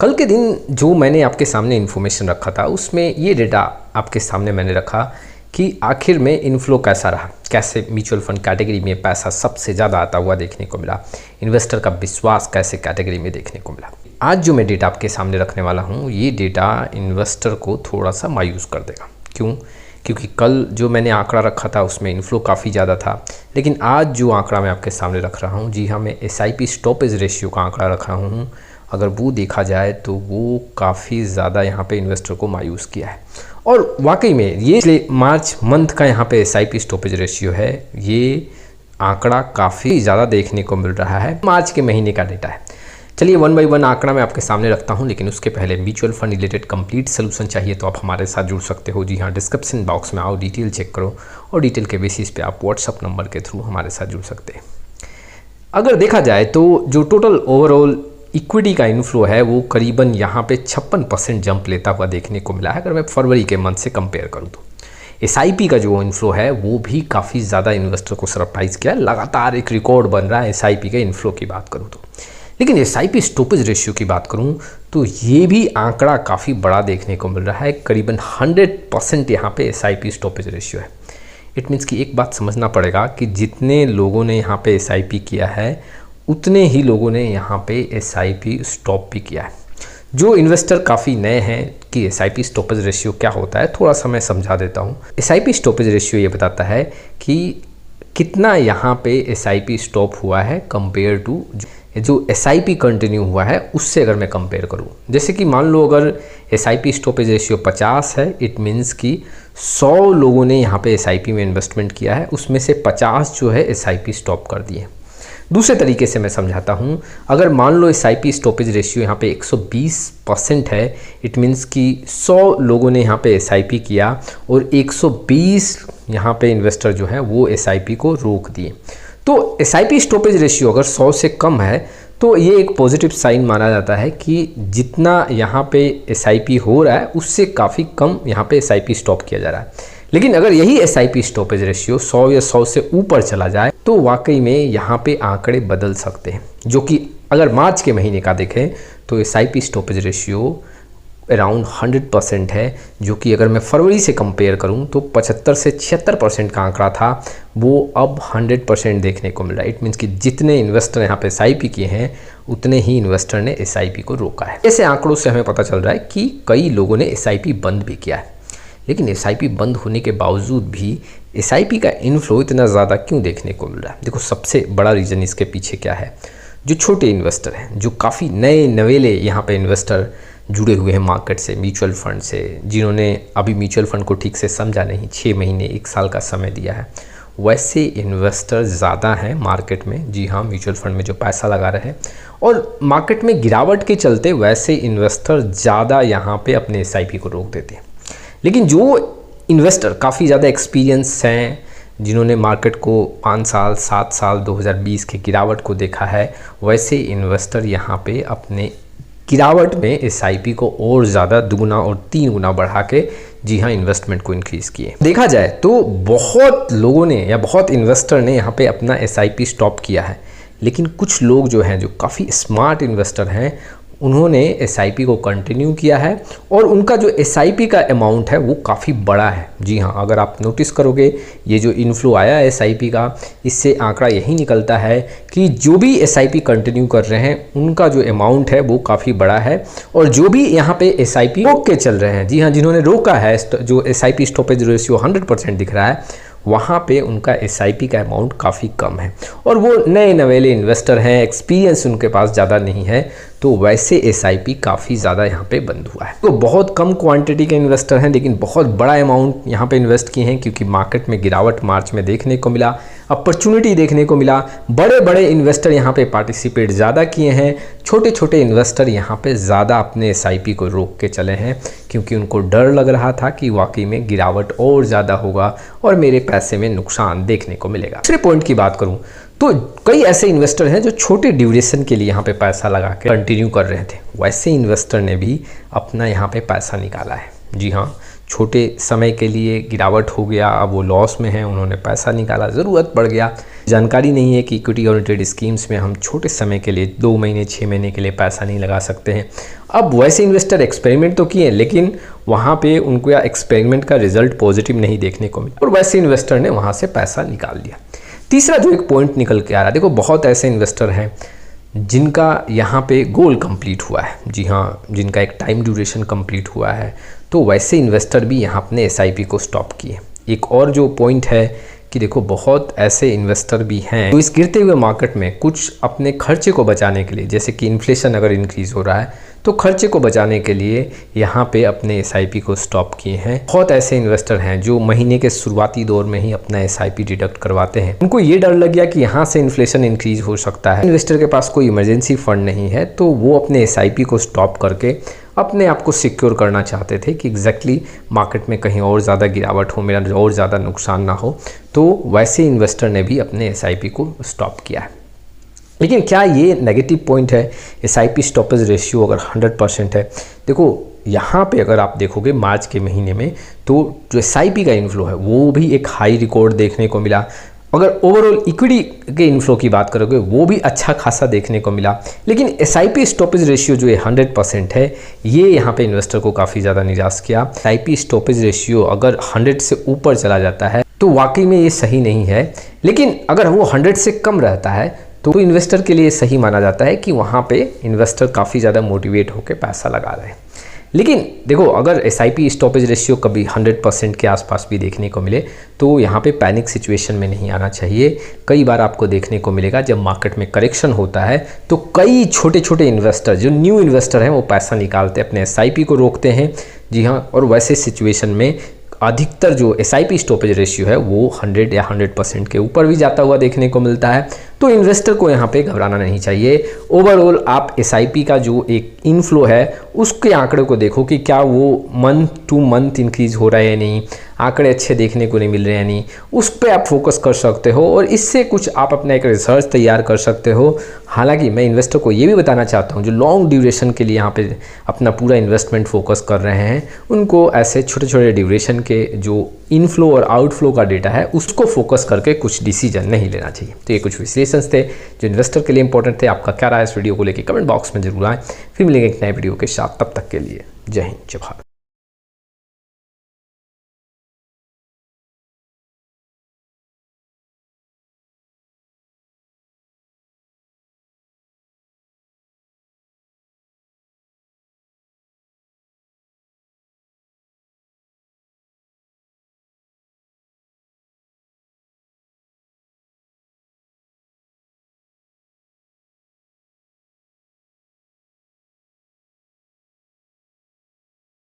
कल के दिन जो मैंने आपके सामने इन्फॉर्मेशन रखा था उसमें ये डेटा आपके सामने मैंने रखा कि आखिर में इनफ्लो कैसा रहा, कैसे म्यूचुअल फंड कैटेगरी में पैसा सबसे ज़्यादा आता हुआ देखने को मिला, इन्वेस्टर का विश्वास कैसे कैटेगरी में देखने को मिला। आज जो मैं डेटा आपके सामने रखने वाला हूँ ये डेटा इन्वेस्टर को थोड़ा सा मायूस कर देगा। क्यों? क्योंकि कल जो मैंने आंकड़ा रखा था उसमें इनफ्लो काफ़ी ज़्यादा था, लेकिन आज जो आंकड़ा मैं आपके सामने रख रहा हूँ, जी हाँ, मैं SIP स्टॉपेज रेशियो का आंकड़ा रख रहा हूँ, अगर वो देखा जाए तो वो काफ़ी ज़्यादा यहाँ पे इन्वेस्टर को मायूस किया है। और वाकई में ये मार्च मंथ का यहाँ पे SIP स्टॉपेज रेशियो है, ये आंकड़ा काफ़ी ज़्यादा देखने को मिल रहा है। मार्च के महीने का डेटा है। चलिए 1 बाय 1 आंकड़ा मैं आपके सामने रखता हूं, लेकिन उसके पहले mutual fund related complete solution चाहिए तो आप हमारे साथ जुड़ सकते हो। जी हाँ, डिस्क्रिप्शन बॉक्स में आओ, डिटेल चेक करो और डिटेल के बेसिस पे आप व्हाट्सअप नंबर के थ्रू हमारे साथ जुड़ सकते हैं। अगर देखा जाए तो जो टोटल ओवरऑल इक्विटी का इनफ्लो है वो करीबन यहाँ पे 56% जंप लेता हुआ देखने को मिला है। अगर मैं फरवरी के मंथ से कंपेयर करूँ तो SIP का जो इनफ्लो है वो भी काफ़ी ज़्यादा इन्वेस्टर को सरप्राइज़ किया। लगातार एक रिकॉर्ड बन रहा है SIP के इनफ्लो की बात करूँ तो। लेकिन SIP स्टॉपेज रेशियो की बात करूं तो ये भी आंकड़ा काफ़ी बड़ा देखने को मिल रहा है। करीबन 100% यहाँ पे SIP स्टॉपेज रेशियो है। इट मीन्स कि एक बात समझना पड़ेगा कि जितने लोगों ने यहाँ पे SIP किया है उतने ही लोगों ने यहाँ पे SIP स्टॉप भी किया है। जो इन्वेस्टर काफ़ी नए हैं कि SIP स्टॉपेज रेशियो क्या होता है, थोड़ा सा मैं समझा देता हूँ। SIP स्टॉपेज रेशियो ये बताता है कि कितना यहाँ पे SIP स्टॉप हुआ है कंपेयर टू जो SIP कंटिन्यू हुआ है उससे अगर मैं कंपेयर करूं। जैसे कि मान लो अगर SIP स्टॉपेज रेशियो 50 है, इट मीन्स कि 100 लोगों ने यहाँ पे SIP में इन्वेस्टमेंट किया है, उसमें से 50 जो है SIP स्टॉप कर दिए। दूसरे तरीके से मैं समझाता हूँ, अगर मान लो SIP स्टॉपेज रेशियो यहाँ पे 120% है, इट मीन्स कि 100 लोगों ने यहाँ पे SIP किया और 120 यहाँ पे इन्वेस्टर जो है वो SIP को रोक दिए। तो SIP स्टॉपेज रेशियो अगर 100 से कम है तो ये एक पॉजिटिव साइन माना जाता है कि जितना यहाँ पे SIP हो रहा है उससे काफ़ी कम यहाँ पे SIP स्टॉप किया जा रहा है। लेकिन अगर यही SIP स्टॉपेज रेशियो 100 या 100 से ऊपर चला जाए तो वाकई में यहाँ पे आंकड़े बदल सकते हैं। जो कि अगर मार्च के महीने का देखें तो SIP स्टॉपेज रेशियो अराउंड 100% है, जो कि अगर मैं फरवरी से कंपेयर करूं तो 75 से 76% का आंकड़ा था, वो अब 100% देखने को मिल रहा है। इट मीन्स कि जितने इन्वेस्टर यहाँ पे SIP किए हैं उतने ही इन्वेस्टर ने SIP को रोका है। ऐसे आंकड़ों से हमें पता चल रहा है कि कई लोगों ने SIP बंद भी किया है। लेकिन SIP बंद होने के बावजूद भी SIP का इनफ्लो इतना ज़्यादा क्यों देखने को मिल रहा है? देखो, सबसे बड़ा रीज़न इसके पीछे क्या है। जो छोटे इन्वेस्टर हैं, जो काफ़ी नए नवेले यहाँ पे इन्वेस्टर जुड़े हुए हैं मार्केट से, म्यूचुअल फंड से, जिन्होंने अभी म्यूचुअल फंड को ठीक से समझा नहीं, 6 महीने 1 साल का समय दिया है, वैसे इन्वेस्टर ज़्यादा हैं मार्केट में। जी हाँ, म्यूचुअल फंड में जो पैसा लगा रहे हैं और मार्केट में गिरावट के चलते वैसे इन्वेस्टर ज़्यादा यहाँ पे अपने SIP को रोक देते हैं। लेकिन जो इन्वेस्टर काफ़ी ज़्यादा एक्सपीरियंस हैं, जिन्होंने मार्केट को 5 साल 7 साल 2020 के गिरावट को देखा है, वैसे इन्वेस्टर यहाँ पे अपने गिरावट में SIP को और ज़्यादा 2 गुना और 3 गुना बढ़ा के, जी हाँ, इन्वेस्टमेंट को इंक्रीज़ किए। देखा जाए तो बहुत लोगों ने या बहुत इन्वेस्टर ने यहाँ पे अपना SIP स्टॉप किया है, लेकिन कुछ लोग जो हैं, जो काफ़ी स्मार्ट इन्वेस्टर हैं, उन्होंने SIP को कंटिन्यू किया है और उनका जो SIP का अमाउंट है वो काफ़ी बड़ा है। जी हाँ, अगर आप नोटिस करोगे ये जो इनफ्लो आया है SIP का, इससे आंकड़ा यही निकलता है कि जो भी SIP कंटिन्यू कर रहे हैं उनका जो अमाउंट है वो काफ़ी बड़ा है, और जो भी यहाँ पे SIP रोक के चल रहे हैं, जी हाँ, जिन्होंने रोका है, जो SIP स्टॉपेज रेशियो 100% दिख रहा है, वहाँ पे उनका SIP का अमाउंट काफ़ी कम है और वो नए नवेले इन्वेस्टर हैं, एक्सपीरियंस उनके पास ज़्यादा नहीं है, तो वैसे SIP काफ़ी ज़्यादा यहाँ पे बंद हुआ है। तो बहुत कम क्वांटिटी के इन्वेस्टर हैं, लेकिन बहुत बड़ा अमाउंट यहाँ पे इन्वेस्ट किए हैं, क्योंकि मार्केट में गिरावट मार्च में देखने को मिला, अपॉर्चुनिटी देखने को मिला। बड़े बड़े इन्वेस्टर यहाँ पे पार्टिसिपेट ज़्यादा किए हैं, छोटे छोटे इन्वेस्टर यहाँ पे ज़्यादा अपने SIP को रोक के चले हैं, क्योंकि उनको डर लग रहा था कि वाकई में गिरावट और ज़्यादा होगा और मेरे पैसे में नुकसान देखने को मिलेगा। दूसरे पॉइंट की बात करूँ तो कई ऐसे इन्वेस्टर हैं जो छोटे ड्यूरेशन के लिए यहाँ पे पैसा लगा के कंटिन्यू कर रहे थे, वैसे इन्वेस्टर ने भी अपना यहाँ पे पैसा निकाला है। जी हाँ, छोटे समय के लिए गिरावट हो गया, अब वो लॉस में है, उन्होंने पैसा निकाला, ज़रूरत पड़ गया, जानकारी नहीं है कि इक्विटी ओरिएंटेड स्कीम्स में हम छोटे समय के लिए 2 महीने 6 महीने के लिए पैसा नहीं लगा सकते हैं। अब वैसे इन्वेस्टर एक्सपेरिमेंट तो किए लेकिन वहाँ पे उनको या एक्सपेरिमेंट का रिजल्ट पॉजिटिव नहीं देखने को मिला और वैसे इन्वेस्टर ने वहाँ से पैसा निकाल लिया। तीसरा जो एक पॉइंट निकल के आ रहा है, देखो बहुत ऐसे इन्वेस्टर हैं जिनका यहाँ पे गोल कंप्लीट हुआ है, जी हाँ, जिनका एक टाइम ड्यूरेशन कंप्लीट हुआ है, तो वैसे इन्वेस्टर भी यहाँ अपने SIP को स्टॉप किए। एक और जो पॉइंट है कि देखो बहुत ऐसे इन्वेस्टर भी हैं जो इस गिरते हुए मार्केट में कुछ अपने खर्चे को बचाने के लिए, जैसे कि इन्फ्लेशन अगर इंक्रीज़ हो रहा है तो खर्चे को बचाने के लिए यहाँ पे अपने SIP को स्टॉप किए हैं। बहुत ऐसे इन्वेस्टर हैं जो महीने के शुरुआती दौर में ही अपना SIP डिडक्ट करवाते हैं। उनको ये डर लग गया कि यहाँ से इन्फ्लेशन इंक्रीज हो सकता है, इन्वेस्टर के पास कोई इमरजेंसी फंड नहीं है, तो वो अपने SIP को स्टॉप करके अपने आप को सिक्योर करना चाहते थे कि एग्जैक्टली मार्केट में कहीं और ज़्यादा गिरावट हो, मेरा और ज़्यादा नुकसान ना हो। तो वैसे इन्वेस्टर ने भी अपने SIP को स्टॉप किया है। लेकिन क्या ये नेगेटिव पॉइंट है? SIP स्टॉपेज रेशियो अगर 100% है, देखो यहाँ पे अगर आप देखोगे मार्च के महीने में तो जो SIP का इन्फ्लो है वो भी एक हाई रिकॉर्ड देखने को मिला। अगर ओवरऑल इक्विटी के इन्फ्लो की बात करोगे वो भी अच्छा खासा देखने को मिला। लेकिन SIP स्टॉपेज रेशियो जो 100% है, ये यहाँ पे इन्वेस्टर को काफ़ी ज़्यादा निराश किया। SIP स्टॉपेज रेशियो अगर 100 से ऊपर चला जाता है तो वाकई में ये सही नहीं है, लेकिन अगर वो 100 से कम रहता है तो इन्वेस्टर के लिए सही माना जाता है कि वहाँ पे इन्वेस्टर काफ़ी ज़्यादा मोटिवेट होकर पैसा लगा रहे हैं। लेकिन देखो अगर SIP स्टॉपेज रेशियो कभी 100% के आसपास भी देखने को मिले तो यहाँ पे पैनिक सिचुएशन में नहीं आना चाहिए। कई बार आपको देखने को मिलेगा जब मार्केट में करेक्शन होता है तो कई छोटे छोटे इन्वेस्टर जो न्यू इन्वेस्टर हैं वो पैसा निकालते अपने SIP को रोकते हैं, जी हाँ। और वैसे सिचुएशन में अधिकतर जो SIP स्टॉपेज रेशियो है वो 100 या 100% के ऊपर भी जाता हुआ देखने को मिलता है। तो इन्वेस्टर को यहाँ पे घबराना नहीं चाहिए। ओवरऑल आप SIP का जो एक इनफ्लो है उसके आंकड़े को देखो कि क्या वो मंथ टू मंथ इंक्रीज हो रहा है या नहीं, आंकड़े अच्छे देखने को नहीं मिल रहे हैं नहीं, उस पर आप फोकस कर सकते हो और इससे कुछ आप अपना एक रिसर्च तैयार कर सकते हो। हालांकि मैं इन्वेस्टर को ये भी बताना चाहता हूँ जो लॉन्ग ड्यूरेशन के लिए यहाँ पे अपना पूरा इन्वेस्टमेंट फोकस कर रहे हैं, उनको ऐसे छोटे छोटे ड्यूरेशन के जो इनफ्लो और आउटफ्लो का डेटा है उसको फोकस करके कुछ डिसीजन नहीं लेना चाहिए। तो ये कुछ विश्लेषण थे जो इन्वेस्टर के लिए इंपॉर्टेंट थे। आपका क्या राय है इस वीडियो को लेकर कमेंट बॉक्स में जरूर आए। फिर मिलेंगे एक नए वीडियो के साथ, तब तक के लिए जय हिंद जय भारत।